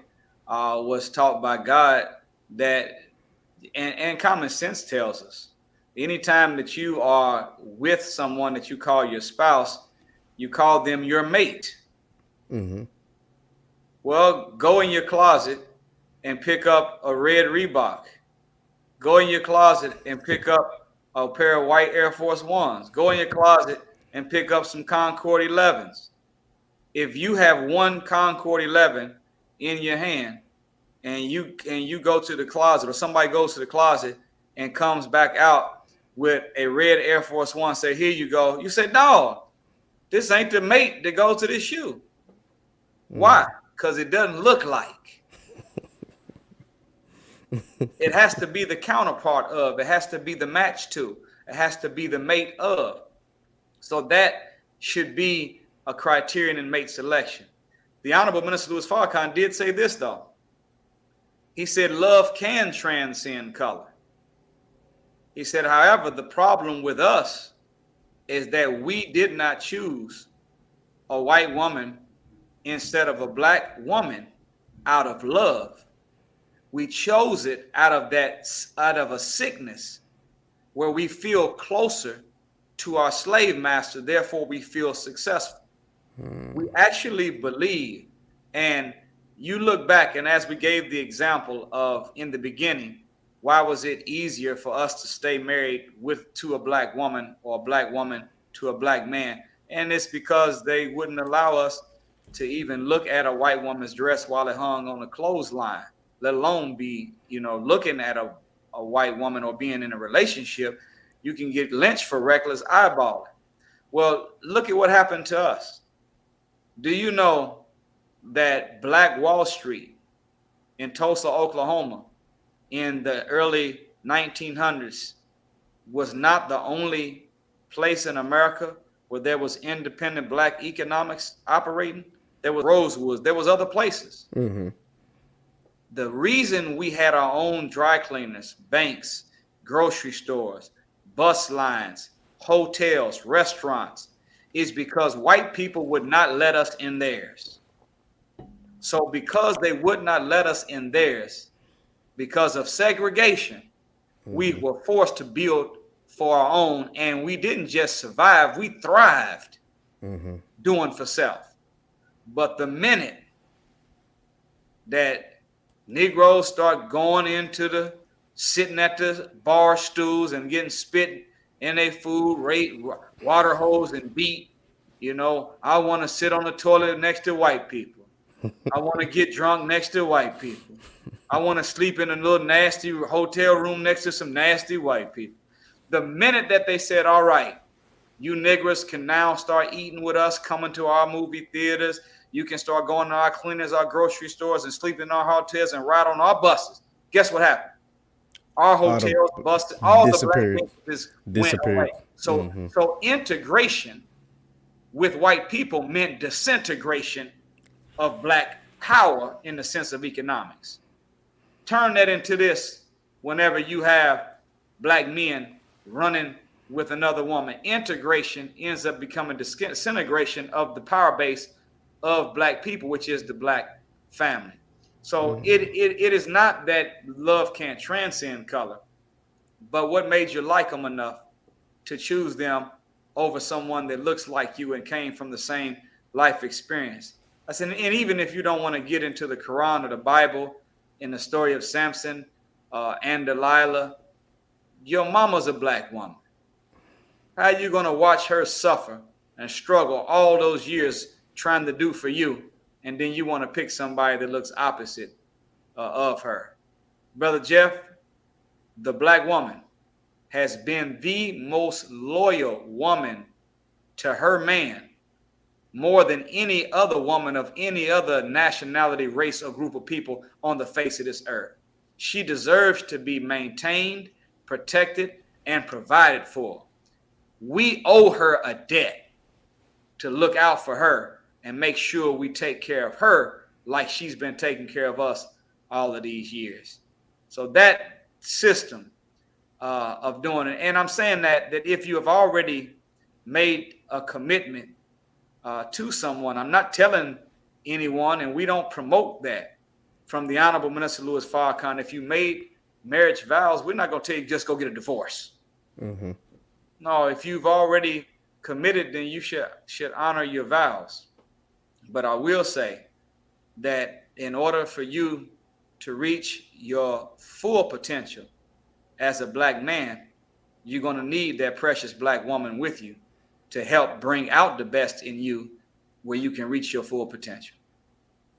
was taught by God that, and common sense tells us, anytime that you are with someone that you call your spouse, you call them your mate. Mm-hmm. Well, go in your closet and pick up a red Reebok. Go in your closet and pick up a pair of white Air Force Ones. Go in your closet and pick up some Concord 11s. If you have one Concord 11 in your hand and you go to the closet, or somebody goes to the closet and comes back out with a red Air Force One, say, here you go. You say, no, this ain't the mate that goes to this shoe. Why? Because it doesn't look like. It has to be the counterpart of. It has to be the match to. It has to be the mate of. So that should be a criterion in mate selection. The Honorable Minister Louis Farrakhan did say this, though. He said, love can transcend color. He said, however, the problem with us is that we did not choose a white woman instead of a black woman out of love. We chose it out of a sickness where we feel closer to our slave master, therefore we feel successful. We actually believe, and you look back, and as we gave the example of in the beginning, why was it easier for us to stay married to a black woman, or a black woman to a black man? And it's because they wouldn't allow us to even look at a white woman's dress while it hung on a clothesline, let alone be, looking at a white woman or being in a relationship. You can get lynched for reckless eyeballing. Well, look at what happened to us. Do you know that Black Wall Street in Tulsa, Oklahoma, in the early 1900s was not the only place in America where there was independent black economics operating? there was Rosewoods, there was other places. Mm-hmm. The reason we had our own dry cleaners, banks, grocery stores, bus lines, hotels, restaurants, is because white people would not let us in theirs. So because they would not let us in theirs, because of segregation, we were forced to build for our own, and we didn't just survive, we thrived doing for self. But the minute that Negroes start going into the sitting at the bar stools and getting spit in their food, water hose and beat, I want to sit on the toilet next to white people. I want to get drunk next to white people. I want to sleep in a little nasty hotel room next to some nasty white people. The minute that they said, all right, you niggers can now start eating with us, coming to our movie theaters. You can start going to our cleaners, our grocery stores, and sleep in our hotels and ride on our buses. Guess what happened? Our hotels busted. All the black businesses went away. So integration with white people meant disintegration of black power in the sense of economics. Turn that into this whenever you have black men running with another woman. Integration ends up becoming disintegration of the power base of black people, which is the black family. So it is not that love can't transcend color, but what made you like them enough to choose them over someone that looks like you and came from the same life experience? I said, and even if you don't want to get into the Quran or the Bible in the story of Samson and Delilah, your mama's a black woman. How are you going to watch her suffer and struggle all those years trying to do for you, and then you want to pick somebody that looks opposite of her? Brother Jeff, the black woman has been the most loyal woman to her man, more than any other woman of any other nationality, race, or group of people on the face of this earth. She deserves to be maintained, protected, and provided for. We owe her a debt to look out for her and make sure we take care of her like she's been taking care of us all of these years. So that system of doing it, and I'm saying that if you have already made a commitment to someone, I'm not telling anyone, and we don't promote that from the Honorable Minister Louis Farrakhan. If you made marriage vows, we're not going to tell you just go get a divorce. No, if you've already committed, then you should honor your vows. But I will say that in order for you to reach your full potential as a black man, you're going to need that precious black woman with you to help bring out the best in you where you can reach your full potential.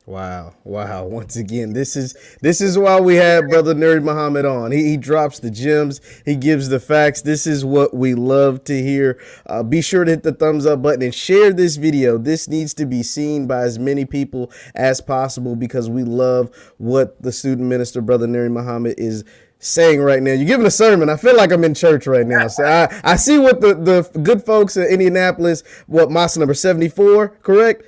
Wow. Once again, this is why we had Brother Nuri Muhammad on. He drops the gems. He gives the facts. This is what we love to hear. Be sure to hit the thumbs up button and share this video. This needs to be seen by as many people as possible because we love what the student minister, Brother Nuri Muhammad, is saying right now. You're giving a sermon. I feel like I'm in church right now. So I see what the good folks in Indianapolis, what mosque number 74, correct?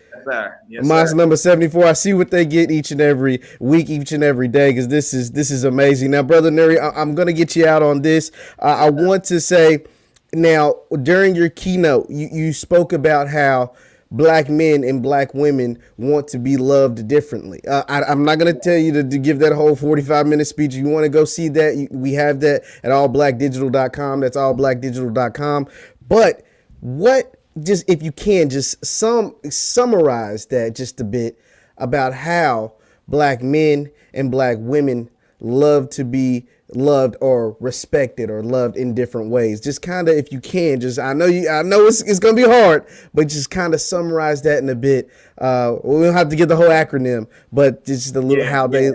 Yes, Mosque number 74. I see what they get each and every week, each and every day, because this is amazing. Now, Brother Nuri, I'm going to get you out on this. I want to say, now, during your keynote, you spoke about how black men and black women want to be loved differently. I'm not going to tell you to give that whole 45-minute speech. If you want to go see that, we have that at allblackdigital.com. That's allblackdigital.com. But what, just if you can, just summarize that just a bit about how black men and black women love to be loved or respected or loved in different ways. Just kind of, if you can, just I know it's gonna be hard, but just kind of summarize that in a bit. We don't have to get the whole acronym, but just a little how they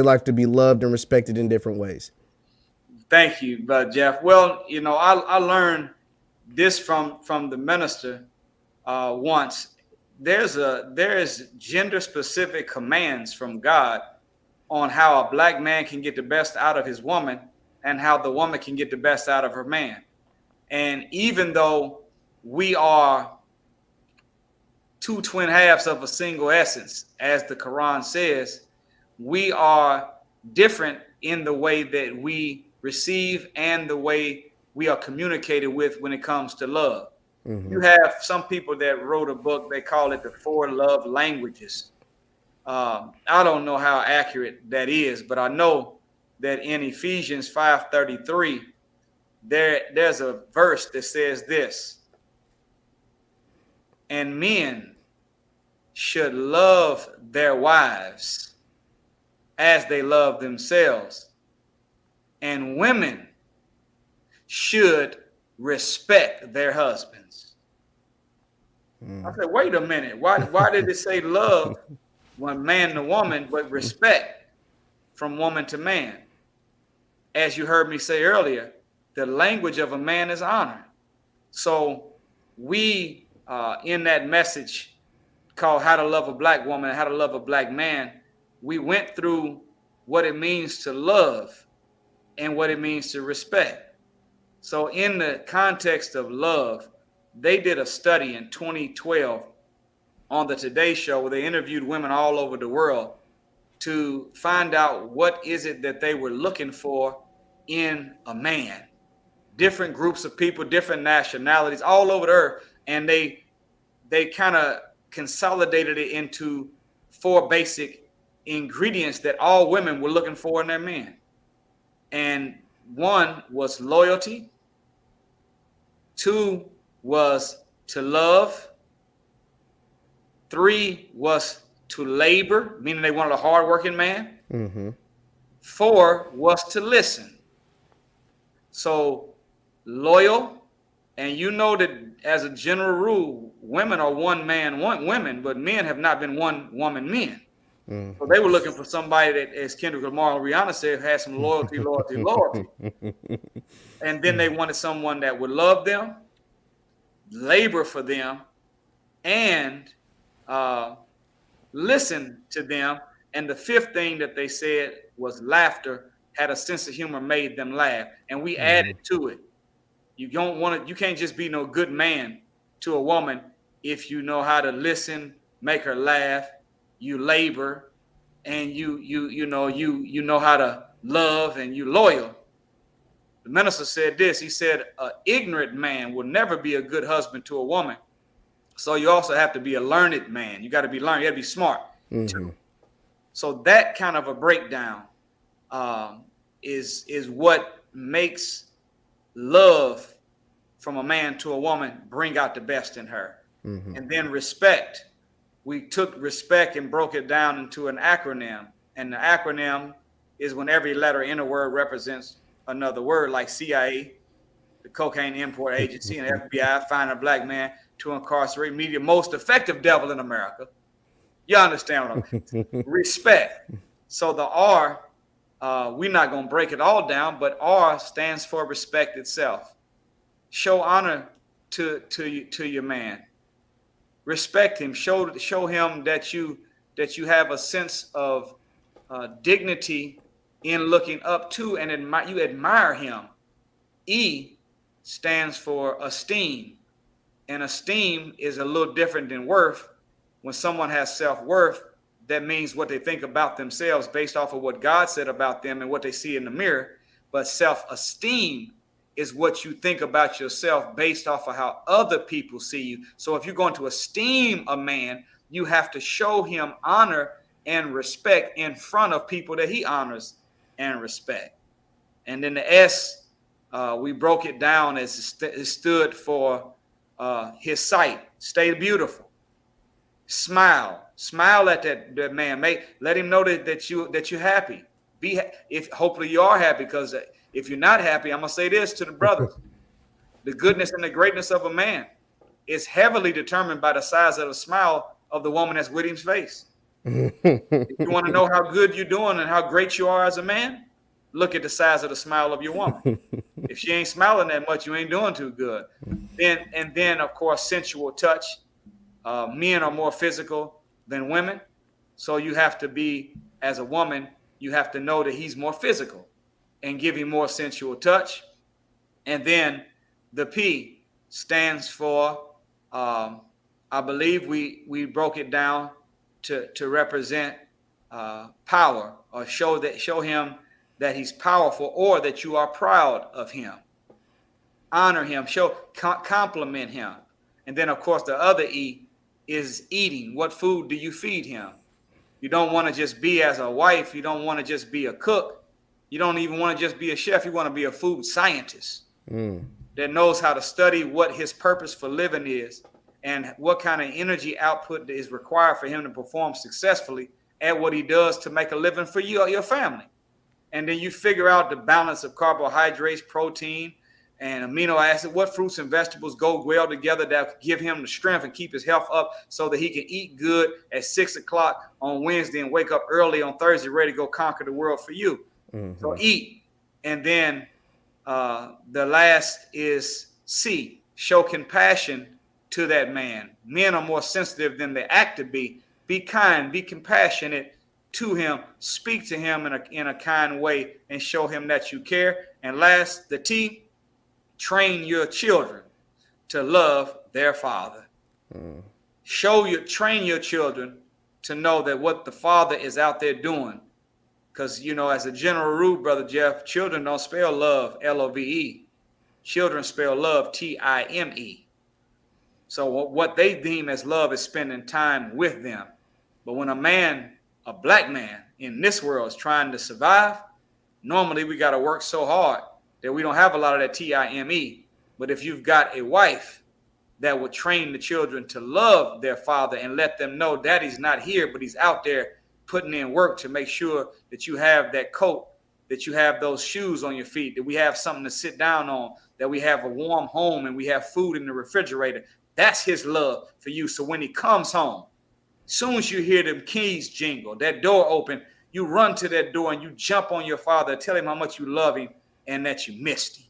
like to be loved and respected in different ways. Thank you, Jeff. Well, I learned this from the minister once. There is gender specific commands from God on how a black man can get the best out of his woman and how the woman can get the best out of her man. And even though we are two twin halves of a single essence, as the Quran says. We are different in the way that we receive and the way we are communicated with when it comes to love. You have some people that wrote a book, they call it the four love languages. I don't know how accurate that is, but I know that in Ephesians 5:33, there's a verse that says this: and men should love their wives as they love themselves, and women should respect their husbands. I said, wait a minute, why did it say love when man to woman, but respect from woman to man? As you heard me say earlier, the language of a man is honor. So we, in that message called How to Love a Black Woman and How to Love a Black Man, we went through what it means to love and what it means to respect. So in the context of love, they did a study in 2012 on the Today Show where they interviewed women all over the world to find out what is it that they were looking for in a man. Different groups of people, different nationalities all over the earth. And they kind of consolidated it into four basic ingredients that all women were looking for in their men. And one was loyalty. Two was to love. Three was to labor, meaning they wanted a hardworking man. Mm-hmm. Four was to listen. So loyal, and you know that as a general rule, women are one man, one women, but men have not been one woman men. Mm-hmm. So they were looking for somebody that, as Kendrick Lamar and Rihanna said, had some loyalty. And then they wanted someone that would love them, labor for them, and listen to them. And the fifth thing that they said was laughter, had a sense of humor, made them laugh. And we added to it. You can't just be no good man to a woman if you know how to listen, make her laugh, you labor, and you know how to love, and you loyal. The minister said this. He said, an ignorant man will never be a good husband to a woman. So you also have to be a learned man. You got to be learned. You got to be smart. Mm-hmm. So that kind of a breakdown is what makes love from a man to a woman bring out the best in her. Mm-hmm. And then respect. We took respect and broke it down into an acronym. And the acronym is when every letter in a word represents another word, like CIA, the Cocaine Import Agency, and FBI, find a black man to incarcerate, media most effective devil in America. You understand what I'm saying? Respect. So the R, we're not going to break it all down, but R stands for respect itself. Show honor to your man. Respect him. Show him that you have a sense of dignity in looking up to and you admire him. E stands for esteem. And esteem is a little different than worth. When someone has self-worth, that means what they think about themselves based off of what God said about them and what they see in the mirror. But self-esteem is what you think about yourself based off of how other people see you. So if you're going to esteem a man, you have to show him honor and respect in front of people that he honors and respect. And then the S, we broke it down as it stood for his sight. Stay beautiful. Smile at that man. Let him know that you're happy. If hopefully you are happy, because if you're not happy, I'm gonna say this to the brothers: the goodness and the greatness of a man is heavily determined by the size of the smile of the woman that's with his face. If you want to know how good you're doing and how great you are as a man, look at the size of the smile of your woman. If she ain't smiling that much, you ain't doing too good. Then of course, sensual touch. Men are more physical than women. So you have to be, as a woman, you have to know that he's more physical and give him more sensual touch. And then the P stands for I believe we broke it down to represent power, or show him that he's powerful, or that you are proud of him. Honor him, compliment him. And then, of course, the other E is eating. What food do you feed him? You don't want to just be as a wife. You don't want to just be a cook. You don't even want to just be a chef. You want to be a food scientist that knows how to study what his purpose for living is and what kind of energy output is required for him to perform successfully at what he does to make a living for you or your family. And then you figure out the balance of carbohydrates, protein, and amino acid, what fruits and vegetables go well together that give him the strength and keep his health up so that he can eat good at 6 o'clock on Wednesday and wake up early on Thursday, ready to go conquer the world for you. So eat. And then the last is C, show compassion to that man. Men are more sensitive than they act to be. Be kind, be compassionate to him, speak to him in a kind way, and show him that you care. And last, the T, train your children to love their father. Train your children to know that what the father is out there doing. Because, as a general rule, Brother Jeff, children don't spell love, Love. Children spell love, Time. So what they deem as love is spending time with them. But when a black man in this world is trying to survive, normally we got to work so hard that we don't have a lot of that Time. But if you've got a wife that will train the children to love their father and let them know daddy's not here, but he's out there putting in work to make sure that you have that coat, that you have those shoes on your feet, that we have something to sit down on, that we have a warm home and we have food in the refrigerator. That's his love for you. So when he comes home, soon as you hear them keys jingle, that door open, you run to that door and you jump on your father, tell him how much you love him and that you missed him.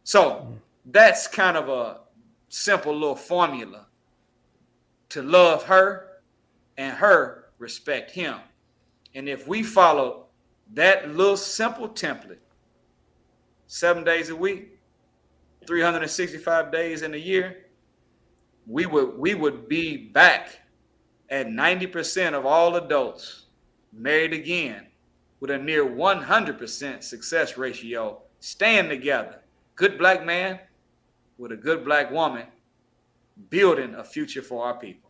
So that's kind of a simple little formula to love her and her respect him. And if we follow that little simple template 7 days a week, 365 days in a year, we would be back at 90% of all adults married again with a near 100% success ratio, staying together. Good black man with a good black woman, building a future for our people.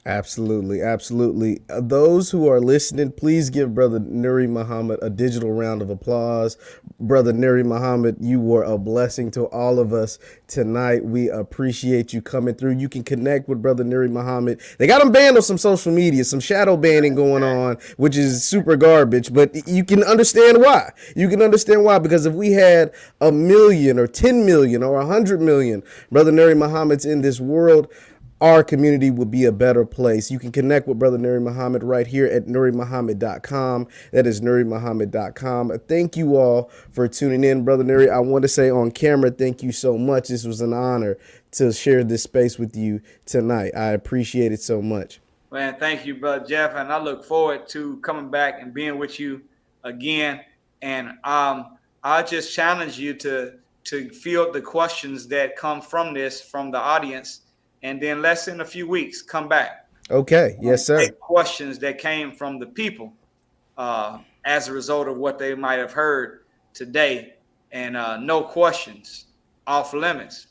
Absolutely, absolutely. Those who are listening, please give Brother Nuri Muhammad a digital round of applause. Brother Nuri Muhammad, you were a blessing to all of us tonight. We appreciate you coming through. You can connect with Brother Nuri Muhammad. They got him banned on some social media, some shadow banning going on, which is super garbage, but you can understand why. You can understand why, because if we had 1 million or 10 million or 100 million Brother Nuri Muhammad's in this world, our community would be a better place. You can connect with Brother Nuri Muhammad right here at NuriMuhammad.com. That is NuriMuhammad.com. Thank you all for tuning in. Brother Nuri, I want to say on camera, thank you so much. This was an honor to share this space with you tonight. I appreciate it so much. Man, thank you, Brother Jeff. And I look forward to coming back and being with you again. And I just challenge you to field the questions that come from the audience. And then in a few weeks, come back. Okay. Yes, sir. Questions that came from the people as a result of what they might have heard today. And no questions off limits.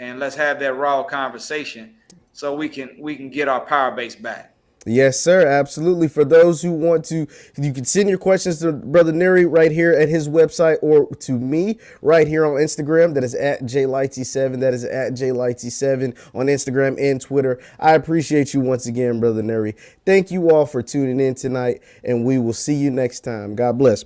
And let's have that raw conversation so we can get our power base back. Yes, sir. Absolutely. For those who want to, you can send your questions to Brother Nuri right here at his website, or to me right here on Instagram. That is at JLightsy7. That is at JLightsy7 on Instagram and Twitter. I appreciate you once again, Brother Nuri. Thank you all for tuning in tonight, and we will see you next time. God bless.